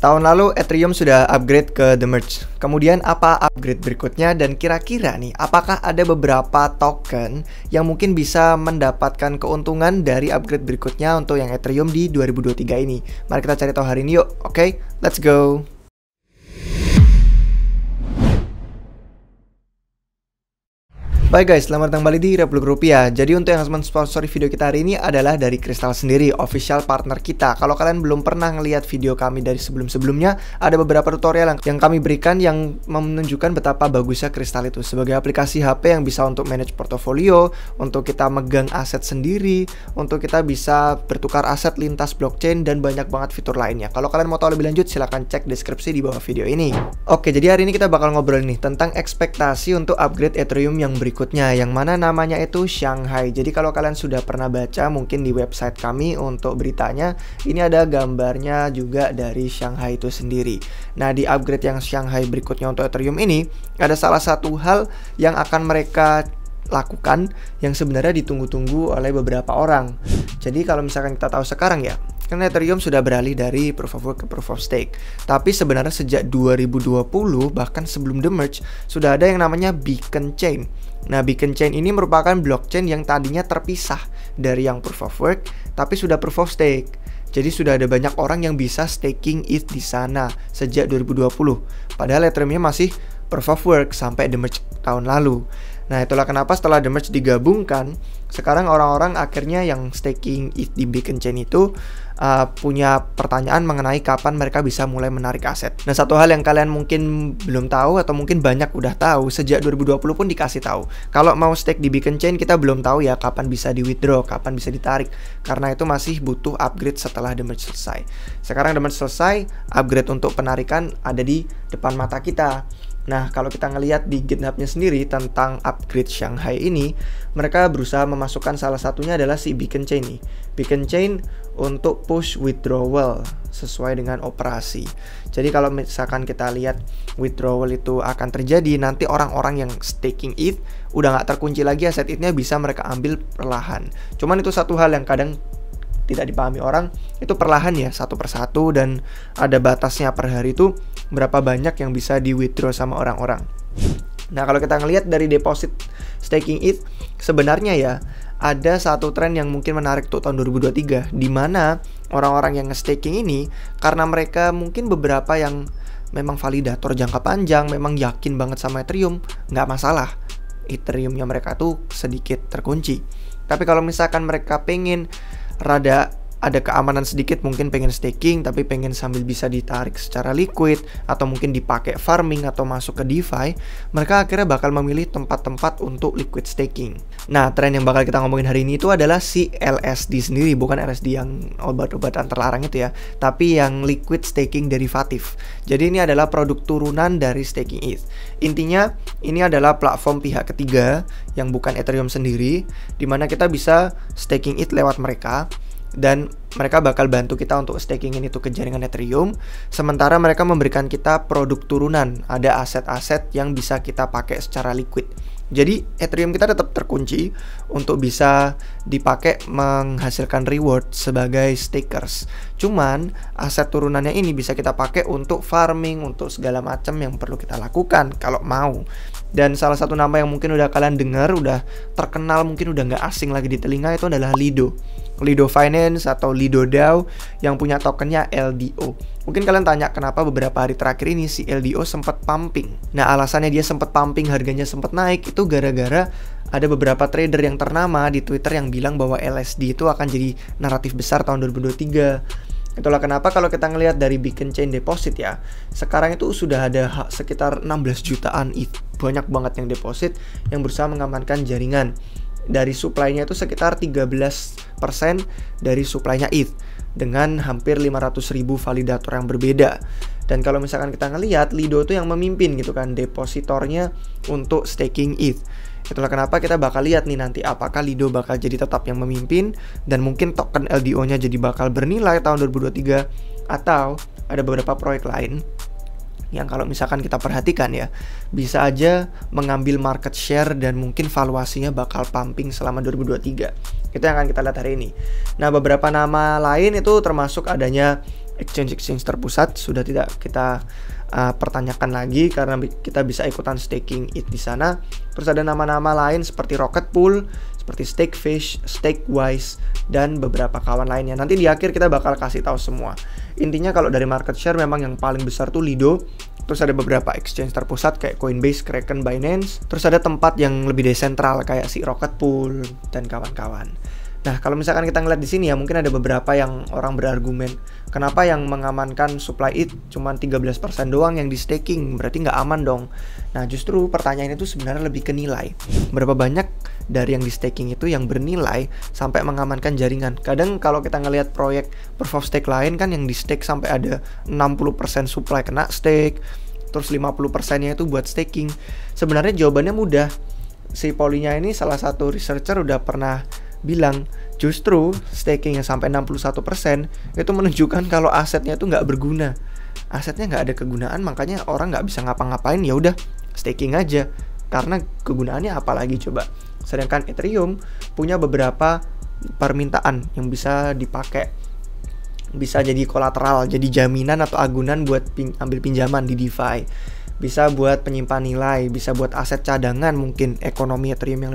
Tahun lalu Ethereum sudah upgrade ke The Merge. Kemudian apa upgrade berikutnya, dan kira-kira nih apakah ada beberapa token yang mungkin bisa mendapatkan keuntungan dari upgrade berikutnya untuk yang Ethereum di 2023 ini? Mari kita cari tahu hari ini yuk. Oke, let's go. Baik guys, selamat datang kembali di Republik Rupiah. Jadi untuk yang mensponsori video kita hari ini adalah dari Crystal sendiri, official partner kita. Kalau kalian belum pernah ngelihat video kami dari sebelum-sebelumnya, ada beberapa tutorial yang kami berikan yang menunjukkan betapa bagusnya Crystal itu sebagai aplikasi HP yang bisa untuk manage portofolio, untuk kita megang aset sendiri, untuk kita bisa bertukar aset lintas blockchain, dan banyak banget fitur lainnya. Kalau kalian mau tahu lebih lanjut, silahkan cek deskripsi di bawah video ini. Oke, jadi hari ini kita bakal ngobrol nih tentang ekspektasi untuk upgrade Ethereum yang berikutnya, yang mana namanya itu Shanghai. Jadi kalau kalian sudah pernah baca mungkin di website kami untuk beritanya, ini ada gambarnya juga dari Shanghai itu sendiri. Nah, di upgrade yang Shanghai berikutnya untuk Ethereum ini, ada salah satu hal yang akan mereka lakukan yang sebenarnya ditunggu-tunggu oleh beberapa orang. Jadi kalau misalkan kita tahu sekarang ya, karena Ethereum sudah beralih dari Proof of Work ke Proof of Stake. Tapi sebenarnya sejak 2020, bahkan sebelum The Merge, sudah ada yang namanya Beacon Chain. Nah, Beacon Chain ini merupakan blockchain yang tadinya terpisah dari yang Proof of Work, tapi sudah Proof of Stake. Jadi sudah ada banyak orang yang bisa staking ETH di sana sejak 2020. Padahal Ethereum masih Proof of Work sampai The Merge tahun lalu. Nah, itulah kenapa setelah The Merge digabungkan, sekarang orang-orang akhirnya yang staking ETH di Beacon Chain itu punya pertanyaan mengenai kapan mereka bisa mulai menarik aset. Nah, satu hal yang kalian mungkin belum tahu atau mungkin banyak udah tahu, sejak 2020 pun dikasih tahu. Kalau mau stake di Beacon Chain, kita belum tahu ya kapan bisa di withdraw, kapan bisa ditarik. Karena itu masih butuh upgrade setelah The Merge selesai. Sekarang The Merge selesai, upgrade untuk penarikan ada di depan mata kita. Nah, kalau kita ngelihat di GitHub-nya sendiri tentang upgrade Shanghai ini, mereka berusaha memasukkan salah satunya adalah si Beacon Chain nih. Beacon Chain untuk push withdrawal sesuai dengan operasi. Jadi kalau misalkan kita lihat withdrawal itu akan terjadi, nanti orang-orang yang staking ETH udah nggak terkunci lagi, aset ETH-nya bisa mereka ambil perlahan. Cuman itu satu hal yang kadang tidak dipahami orang, itu perlahan ya, satu persatu, dan ada batasnya per hari itu berapa banyak yang bisa di withdraw sama orang-orang. Nah, kalau kita ngelihat dari deposit staking ETH, sebenarnya ya ada satu tren yang mungkin menarik tuh tahun 2023, di mana orang-orang yang nge-staking ini, karena mereka mungkin beberapa yang memang validator jangka panjang, memang yakin banget sama Ethereum, nggak masalah Ethereumnya mereka tuh sedikit terkunci. Tapi kalau misalkan mereka pengen rada ada keamanan sedikit, mungkin pengen staking tapi pengen sambil bisa ditarik secara liquid, atau mungkin dipakai farming atau masuk ke DeFi, mereka akhirnya bakal memilih tempat-tempat untuk liquid staking. Nah, tren yang bakal kita ngomongin hari ini itu adalah si LSD sendiri, bukan LSD yang obat-obatan terlarang itu ya, tapi yang liquid staking derivatif. Jadi ini adalah produk turunan dari staking ETH. Intinya ini adalah platform pihak ketiga yang bukan Ethereum sendiri, dimana kita bisa staking ETH lewat mereka, dan mereka bakal bantu kita untuk stakingin itu ke jaringan Ethereum. Sementara mereka memberikan kita produk turunan, ada aset-aset yang bisa kita pakai secara liquid. Jadi Ethereum kita tetap terkunci untuk bisa dipakai menghasilkan reward sebagai stakers. Cuman aset turunannya ini bisa kita pakai untuk farming, untuk segala macam yang perlu kita lakukan kalau mau. Dan salah satu nama yang mungkin udah kalian dengar, udah terkenal, mungkin udah nggak asing lagi di telinga, itu adalah Lido. Lido Finance atau Lido DAO yang punya tokennya LDO. Mungkin kalian tanya kenapa beberapa hari terakhir ini si LDO sempat pumping. Nah, alasannya dia sempat pumping, harganya sempat naik, itu gara-gara ada beberapa trader yang ternama di Twitter yang bilang bahwa LSD itu akan jadi naratif besar tahun 2023. Itulah kenapa kalau kita ngelihat dari Beacon Chain deposit ya, sekarang itu sudah ada sekitar 16 jutaan ETH. Banyak banget yang deposit yang berusaha mengamankan jaringan. Dari supply-nya itu sekitar 13% dari supply-nya ETH, dengan hampir 500.000 validator yang berbeda. Dan kalau misalkan kita ngelihat, Lido itu yang memimpin gitu kan depositornya untuk staking ETH. Itulah kenapa kita bakal lihat nih nanti apakah Lido bakal jadi tetap yang memimpin, dan mungkin token LDO-nya jadi bakal bernilai tahun 2023, atau ada beberapa proyek lain yang kalau misalkan kita perhatikan ya, bisa aja mengambil market share dan mungkin valuasinya bakal pumping selama 2023. Itu yang akan kita lihat hari ini. Nah, beberapa nama lain itu termasuk adanya exchange terpusat sudah tidak kita pertanyakan lagi karena kita bisa ikutan staking ETH di sana. Terus ada nama-nama lain seperti Rocket Pool, seperti Stakefish, Stakewise, dan beberapa kawan lainnya. Nanti di akhir kita bakal kasih tahu semua. Intinya kalau dari market share memang yang paling besar tuh Lido. Terus ada beberapa exchange terpusat kayak Coinbase, Kraken, Binance. Terus ada tempat yang lebih desentral kayak si Rocket Pool dan kawan-kawan. Nah, kalau misalkan kita ngeliat di sini ya, mungkin ada beberapa yang orang berargumen, kenapa yang mengamankan supply ETH cuma 13% doang yang di staking, berarti nggak aman dong. Nah, justru pertanyaan itu sebenarnya lebih ke nilai. Berapa banyak dari yang di staking itu yang bernilai sampai mengamankan jaringan. Kadang kalau kita ngelihat proyek proof of stake lain kan yang di stake sampai ada 60% supply kena stake, terus 50%-nya itu buat staking. Sebenarnya jawabannya mudah. Si Polinya ini salah satu researcher udah pernah bilang justru staking yang sampai 61% itu menunjukkan kalau asetnya itu nggak berguna, asetnya nggak ada kegunaan, makanya orang nggak bisa ngapa-ngapain, ya udah staking aja karena kegunaannya apalagi coba. Sedangkan Ethereum punya beberapa permintaan yang bisa dipakai, bisa jadi kolateral, jadi jaminan atau agunan buat ambil pinjaman di DeFi, bisa buat penyimpan nilai, bisa buat aset cadangan, mungkin ekonomi Ethereum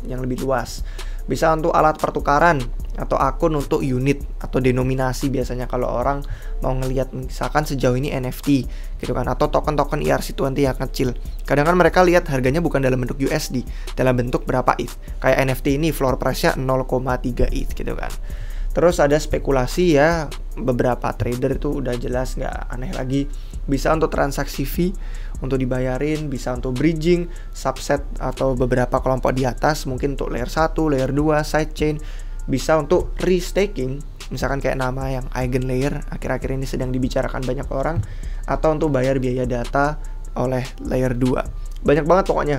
yang lebih luas, bisa untuk alat pertukaran atau akun untuk unit atau denominasi biasanya kalau orang mau ngelihat misalkan sejauh ini NFT gitu kan, atau token-token ERC20 yang kecil. Kadang kan mereka lihat harganya bukan dalam bentuk USD, dalam bentuk berapa ETH. Kayak NFT ini floor price-nya 0,3 ETH gitu kan. Terus ada spekulasi ya, beberapa trader itu udah jelas nggak aneh lagi, bisa untuk transaksi fee untuk dibayarin, bisa untuk bridging, subset atau beberapa kelompok di atas, mungkin untuk layer 1, layer 2, sidechain, bisa untuk restaking, misalkan kayak nama yang Eigenlayer, akhir-akhir ini sedang dibicarakan banyak orang, atau untuk bayar biaya data oleh layer 2. Banyak banget pokoknya.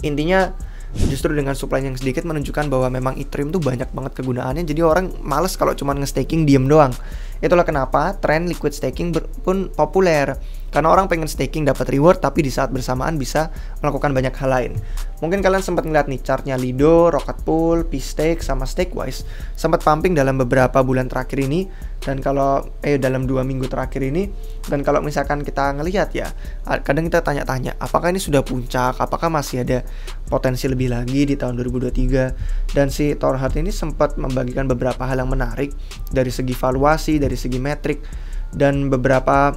Intinya justru dengan supply yang sedikit menunjukkan bahwa memang Ethereum tuh banyak banget kegunaannya, jadi orang males kalau cuma nge-staking diem doang. Itulah kenapa tren liquid staking pun populer, karena orang pengen staking dapat reward tapi di saat bersamaan bisa melakukan banyak hal lain. Mungkin kalian sempat ngeliat nih chartnya Lido, Rocket Pool, P-Stake, sama Stakewise sempat pumping dalam beberapa bulan terakhir ini, dan kalau dalam 2 minggu terakhir ini. Dan kalau misalkan kita ngelihat ya, kadang kita tanya-tanya apakah ini sudah puncak, apakah masih ada potensi lebih lagi di tahun 2023. Dan si Thor Hart ini sempat membagikan beberapa hal yang menarik dari segi valuasi, dari segi metrik, dan beberapa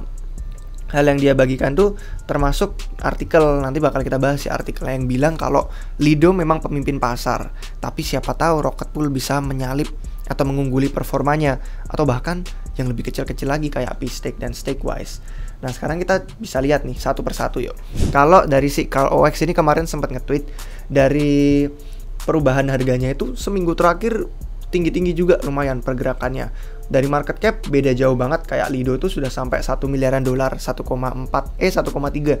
hal yang dia bagikan tuh termasuk artikel, nanti bakal kita bahas ya, artikel yang bilang kalau Lido memang pemimpin pasar, tapi siapa tahu Rocket Pool bisa menyalip atau mengungguli performanya, atau bahkan yang lebih kecil-kecil lagi kayak P-Stake dan Stakewise. Nah, sekarang kita bisa lihat nih satu persatu yuk. Kalau dari si Carl Ox ini kemarin sempat nge-tweet dari perubahan harganya itu seminggu terakhir tinggi-tinggi juga lumayan pergerakannya. Dari market cap beda jauh banget, kayak Lido itu sudah sampai 1 miliaran dolar, 1,3.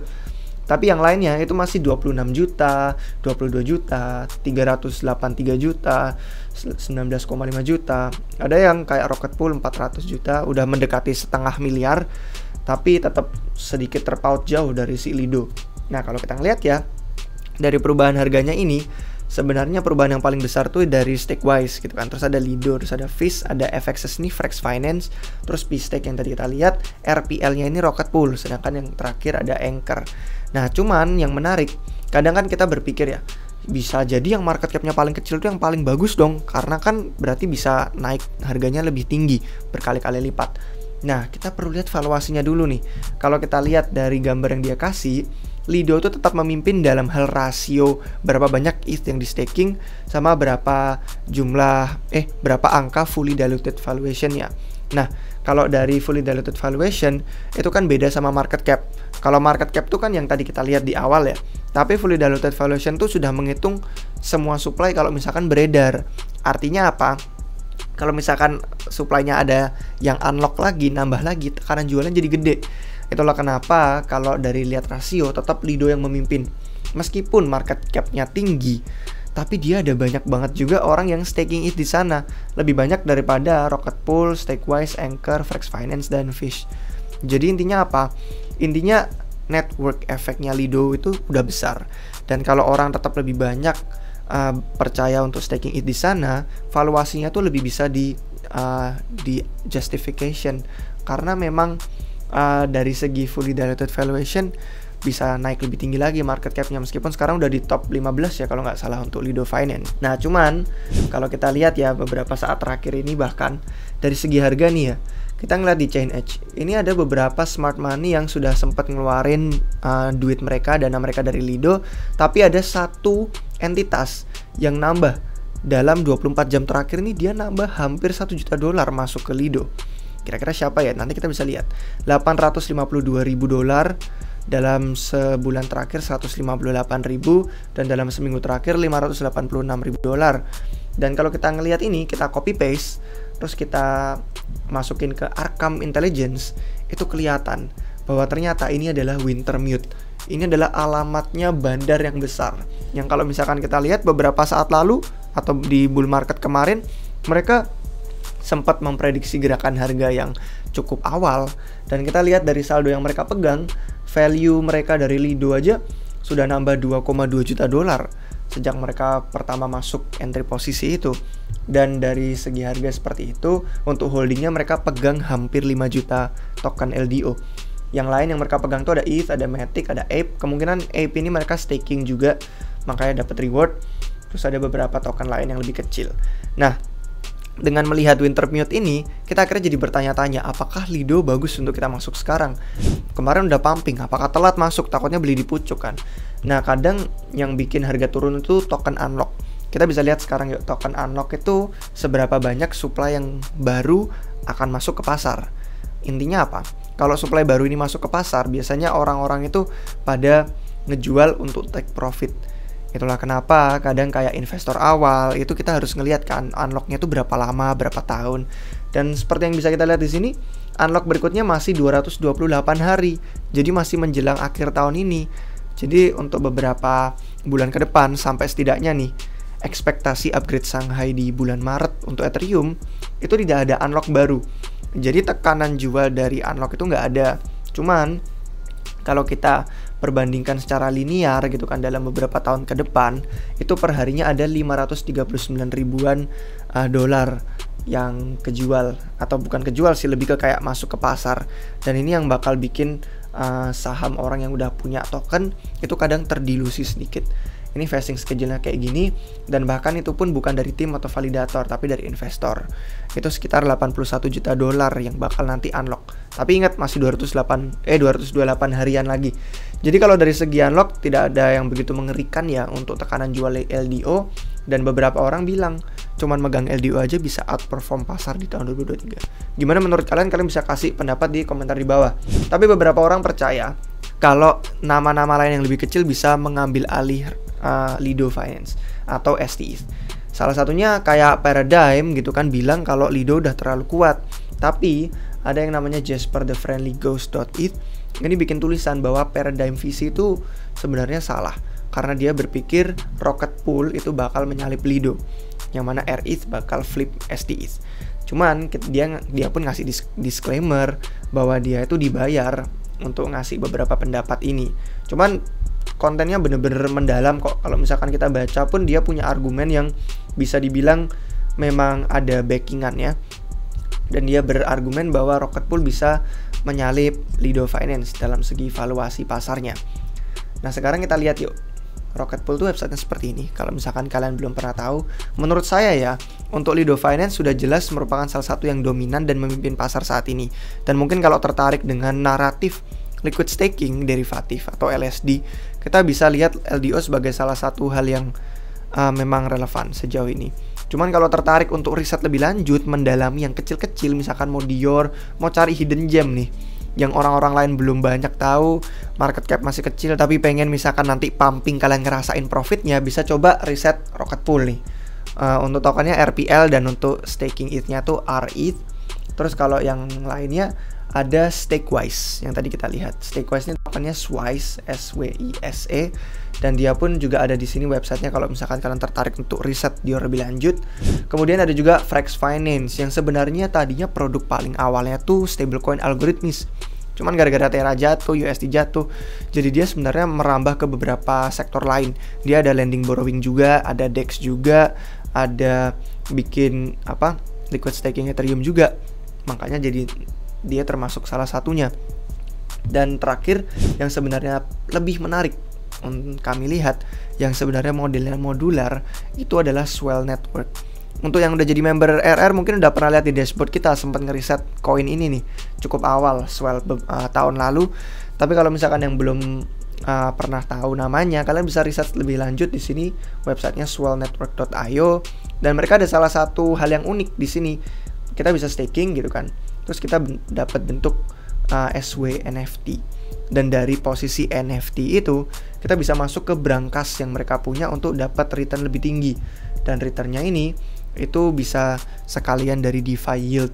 Tapi yang lainnya itu masih 26 juta, 22 juta, 383 juta, 19,5 juta. Ada yang kayak Rocket Pool 400 juta, udah mendekati setengah miliar, tapi tetap sedikit terpaut jauh dari si Lido. Nah, kalau kita ngeliat ya, dari perubahan harganya ini, sebenarnya perubahan yang paling besar tuh dari Stakewise gitu kan. Terus ada Lido, terus ada Fish, ada FXS nih, Frex Finance, terus P-Stake yang tadi kita lihat, RPL-nya ini Rocket Pool, sedangkan yang terakhir ada Anchor. Nah, cuman yang menarik, kadang kan kita berpikir ya, bisa jadi yang market cap-nya paling kecil itu yang paling bagus dong, karena kan berarti bisa naik harganya lebih tinggi, berkali-kali lipat. Nah, kita perlu lihat valuasinya dulu nih. Kalau kita lihat dari gambar yang dia kasih, Lido itu tetap memimpin dalam hal rasio berapa banyak ETH yang di staking sama berapa berapa angka fully diluted valuation-nya. Nah, kalau dari fully diluted valuation itu kan beda sama market cap. Kalau market cap itu kan yang tadi kita lihat di awal ya. Tapi fully diluted valuation itu sudah menghitung semua supply kalau misalkan beredar. Artinya apa? Kalau misalkan supply-nya ada yang unlock lagi, nambah lagi, tekanan jualnya jadi gede. Itulah kenapa kalau dari lihat rasio tetap Lido yang memimpin. Meskipun market cap-nya tinggi, tapi dia ada banyak banget juga orang yang staking it di sana. Lebih banyak daripada Rocket Pool, Stakewise, Anchor, Frex Finance, dan Fish. Jadi intinya apa? Intinya network efeknya Lido itu udah besar. Dan kalau orang tetap lebih banyak percaya untuk staking it di sana, valuasinya tuh lebih bisa di justification. karena memang dari segi fully diluted valuation bisa naik lebih tinggi lagi market capnya, meskipun sekarang udah di top 15 ya kalau nggak salah untuk Lido Finance. Nah cuman kalau kita lihat ya beberapa saat terakhir ini, bahkan dari segi harga nih ya, kita ngeliat di ChainEdge ini ada beberapa smart money yang sudah sempat ngeluarin duit mereka, dana mereka dari Lido, tapi ada satu entitas yang nambah dalam 24 jam terakhir ini, dia nambah hampir $1 juta masuk ke Lido. Kira-kira siapa ya? Nanti kita bisa lihat. $852.000 dalam sebulan terakhir, 158.000, dan dalam seminggu terakhir $586.000. Dan kalau kita ngelihat ini, kita copy paste, terus kita masukin ke Arkham Intelligence, itu kelihatan bahwa ternyata ini adalah Wintermute. Ini adalah alamatnya bandar yang besar, yang kalau misalkan kita lihat beberapa saat lalu atau di bull market kemarin, mereka sempat memprediksi gerakan harga yang cukup awal. Dan kita lihat dari saldo yang mereka pegang, value mereka dari Lido aja sudah nambah $2,2 juta sejak mereka pertama masuk entry posisi itu. Dan dari segi harga seperti itu, untuk holdingnya mereka pegang hampir 5 juta token LDO. Yang lain yang mereka pegang tuh ada ETH, ada Matic, ada Ape. Kemungkinan Ape ini mereka staking juga, makanya dapat reward. Terus ada beberapa token lain yang lebih kecil. Nah, dengan melihat Wintermute ini, kita akhirnya jadi bertanya-tanya, apakah Lido bagus untuk kita masuk sekarang? Kemarin udah pumping, apakah telat masuk? Takutnya beli di pucuk kan. Nah, kadang yang bikin harga turun itu token unlock. Kita bisa lihat sekarang yuk, token unlock itu seberapa banyak supply yang baru akan masuk ke pasar. Intinya apa? Kalau supply baru ini masuk ke pasar, biasanya orang-orang itu pada ngejual untuk take profit. Itulah kenapa kadang kayak investor awal itu kita harus ngelihat kan unlocknya itu berapa lama, berapa tahun. Dan seperti yang bisa kita lihat di sini, unlock berikutnya masih 228 hari. Jadi masih menjelang akhir tahun ini. Jadi untuk beberapa bulan ke depan sampai setidaknya nih ekspektasi upgrade Shanghai di bulan Maret untuk Ethereum itu tidak ada unlock baru. Jadi tekanan jual dari unlock itu nggak ada. Cuman kalau kita perbandingkan secara linear gitu kan dalam beberapa tahun ke depan, itu perharinya ada 539 ribuan dolar yang kejual, atau bukan kejual sih, lebih ke kayak masuk ke pasar. Dan ini yang bakal bikin saham orang yang udah punya token itu kadang terdilusi sedikit. Ini vesting schedule-nya kayak gini, dan bahkan itu pun bukan dari tim atau validator, tapi dari investor. Itu sekitar 81 juta dolar yang bakal nanti unlock. Tapi ingat masih 228 harian lagi. Jadi kalau dari segi unlock tidak ada yang begitu mengerikan ya untuk tekanan jual LDO, dan beberapa orang bilang cuman megang LDO aja bisa outperform pasar di tahun 2023. Gimana menurut kalian? Kalian bisa kasih pendapat di komentar di bawah. Tapi beberapa orang percaya kalau nama-nama lain yang lebih kecil bisa mengambil alih Lido Finance atau STETH. Salah satunya kayak Paradigm gitu kan, bilang kalau Lido udah terlalu kuat. Tapi ada yang namanya Jasper the Friendly Ghost.eth, ini bikin tulisan bahwa Paradigm VC itu sebenarnya salah, karena dia berpikir Rocket Pool itu bakal menyalip Lido, yang mana RETH bakal flip STETH. Cuman dia pun ngasih disclaimer bahwa dia itu dibayar untuk ngasih beberapa pendapat ini. Cuman kontennya bener-bener mendalam kok. Kalau misalkan kita baca pun dia punya argumen yang bisa dibilang memang ada backingannya. Dan dia berargumen bahwa Rocket Pool bisa menyalip Lido Finance dalam segi valuasi pasarnya. Nah sekarang kita lihat yuk, Rocket Pool tuh websitenya seperti ini. Kalau misalkan kalian belum pernah tahu, menurut saya ya, untuk Lido Finance sudah jelas merupakan salah satu yang dominan dan memimpin pasar saat ini. Dan mungkin kalau tertarik dengan naratif liquid staking derivatif atau LSD, kita bisa lihat LDO sebagai salah satu hal yang memang relevan sejauh ini. Cuman kalau tertarik untuk riset lebih lanjut, mendalami yang kecil-kecil, misalkan mau Dior, mau cari hidden gem nih, yang orang-orang lain belum banyak tahu, market cap masih kecil, tapi pengen misalkan nanti pumping kalian ngerasain profitnya, bisa coba riset Rocket Pool nih. Untuk tokennya RPL, dan untuk staking ETH-nya tuh RETH. Terus kalau yang lainnya ada Stakewise yang tadi kita lihat. Stakewise ini tokennya Swise, SWISE, dan dia pun juga ada di sini websitenya kalau misalkan kalian tertarik untuk riset dia lebih lanjut. Kemudian ada juga Frax Finance yang sebenarnya tadinya produk paling awalnya tuh stablecoin algoritmis. Cuman gara-gara Terra jatuh, USD jatuh, jadi dia sebenarnya merambah ke beberapa sektor lain. Dia ada lending borrowing juga, ada DEX juga, ada bikin liquid staking Ethereum juga. Makanya jadi dia termasuk salah satunya. Dan terakhir yang sebenarnya lebih menarik kami lihat, yang sebenarnya modelnya modular, itu adalah Swell Network. Untuk yang udah jadi member RR mungkin udah pernah lihat di dashboard kita, sempat ngeriset koin ini nih cukup awal Swell tahun lalu. Tapi kalau misalkan yang belum pernah tahu namanya, kalian bisa riset lebih lanjut di sini, websitenya swellnetwork.io. Dan mereka ada salah satu hal yang unik di sini, kita bisa staking gitu kan, terus kita dapat bentuk SW NFT, dan dari posisi NFT itu kita bisa masuk ke brankas yang mereka punya untuk dapat return lebih tinggi. Dan returnnya ini itu bisa sekalian dari DeFi yield.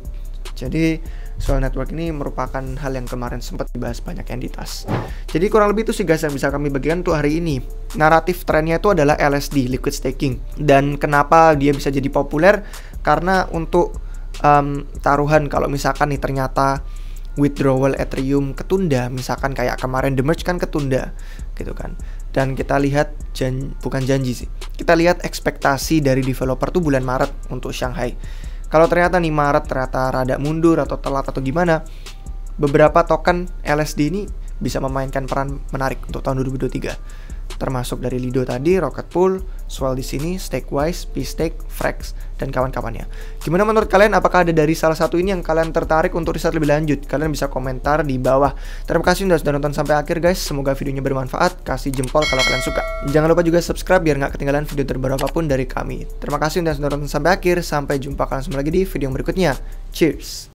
Jadi Swell Network ini merupakan hal yang kemarin sempat dibahas banyak entitas. Jadi kurang lebih itu sih guys yang bisa kami bagikan untuk hari ini. Naratif trennya itu adalah LSD, liquid staking. Dan kenapa dia bisa jadi populer? Karena untuk taruhan, kalau misalkan nih ternyata withdrawal Ethereum ketunda, misalkan kayak kemarin The Merge kan ketunda gitu kan. Dan kita lihat bukan janji sih, kita lihat ekspektasi dari developer tuh bulan Maret untuk Shanghai. Kalau ternyata nih Maret ternyata rada mundur atau telat atau gimana, beberapa token LSD ini bisa memainkan peran menarik untuk tahun 2023. Termasuk dari Lido tadi, Rocket Pool, Swell di sini, Stakewise, P-Stake, Frax, dan kawan-kawannya. Gimana menurut kalian? Apakah ada dari salah satu ini yang kalian tertarik untuk riset lebih lanjut? Kalian bisa komentar di bawah. Terima kasih sudah nonton sampai akhir guys. Semoga videonya bermanfaat. Kasih jempol kalau kalian suka. Jangan lupa juga subscribe biar nggak ketinggalan video terbaru apapun dari kami. Terima kasih sudah nonton sampai akhir. Sampai jumpa kalian semua lagi di video yang berikutnya. Cheers!